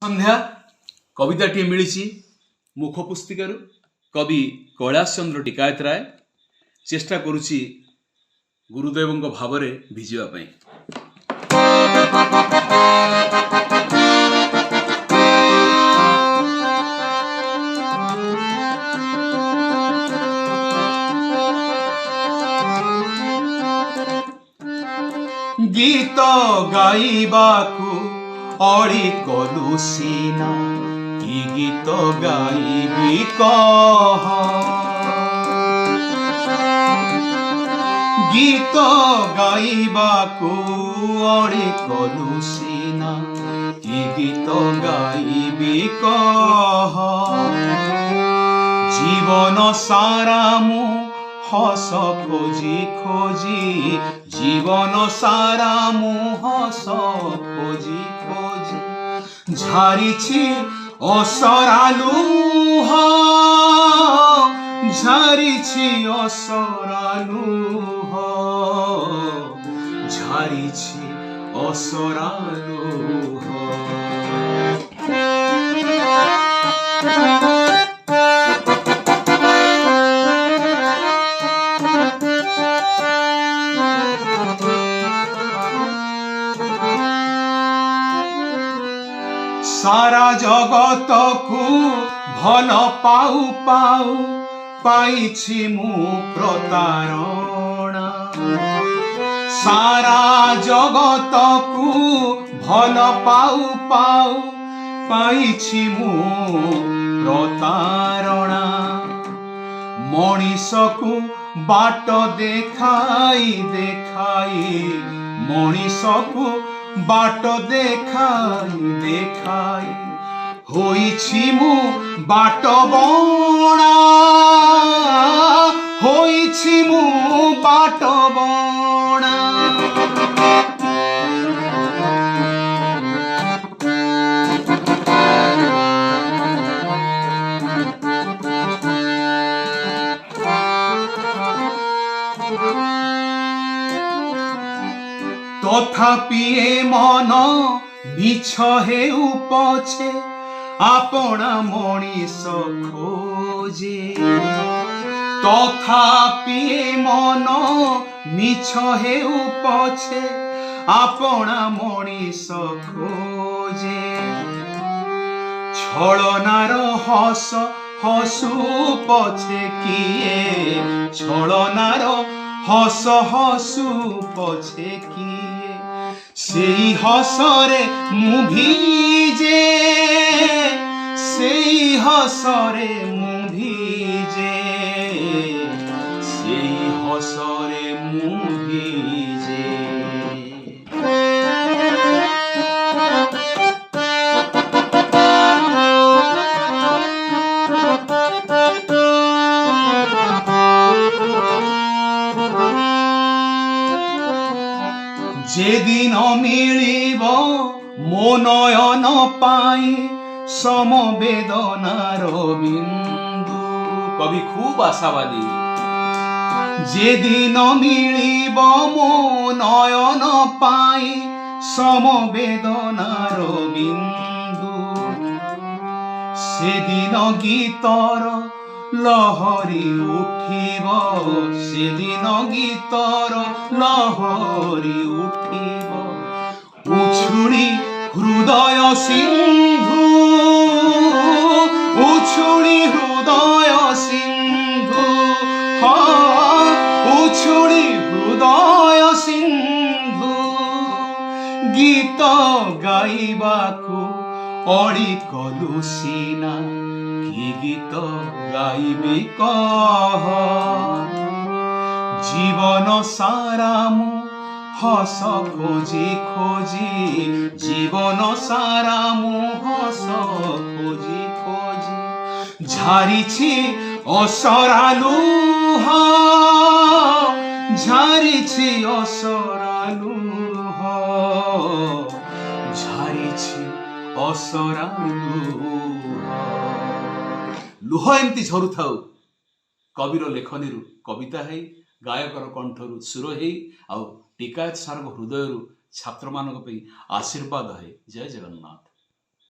संध्या कविताटी मिली मुख पुस्तिकार कवि कैलाश चंद्र टिकायत राय चेष्टा करुछि गुरुदेव भाव भिजापी। गीत गाइबाकू अड़ी कलु सीना कि गीत गाइबी कह। गीत गाइबाकू अड़ी कलु सीना कि गीत गाइबी कह। जीवन सारा मु हस खोजी खोजी जीवन सारा मु हस खोजी खोजी झारिछि असरालु झारिछि असरालु झारिछि असरालु। सारा जगत को भल पाऊ पाऊ पाइछि मु प्रतारणा। सारा जगत को भल पाऊ पाऊ पाइछि मु प्रतारणा। मनीष को बाट देखाई देखाई मनीष को बाट देखाई देखाई होइछि मु बाट बणा होइछि मु बाट बणा। तथापि ए मन मिछ हेउ पछे आपना मनीष खोजे। तथापि ए मन मिछ हेउ पछे आपना मनीष खोजे। छलनार हस हसु पछे किए छलनार हस हसु पछे किए सेई हसरे मु भिजे सेई हसरे मु भिजे सेई हसरे मु भिजे। जेदिन मिलिब मो नयन पाई समवेदनार बिंदु। कवि खूब आशावादी। जेदिन मिलिब मो नयन पाई समवेदनार बिंदु। सेदिन गीतर लहरी उठिब सेदिन गीतर लहरी उठिब। उछुड़ी हृदय सिंधु उछुड़ी हृदय सिंधु उछुड़ी हृदय सिंधु। गीत गाइबाकू अड़ी कलु सीना कि गीत गाइबी कह। जीवन सारा मु हस खोजी खोजी जीवन सारा मु हस खोजी खोजी झारिछि असरालु झारिछि असरालु झारिछि असरालु। लुह एमती झरु थाउ कविर लेखनी कविता है गायकर कंठर सुर है आउ टिकायत सार हृदय छात्र मान आशीर्वाद है। जय जगन्नाथ।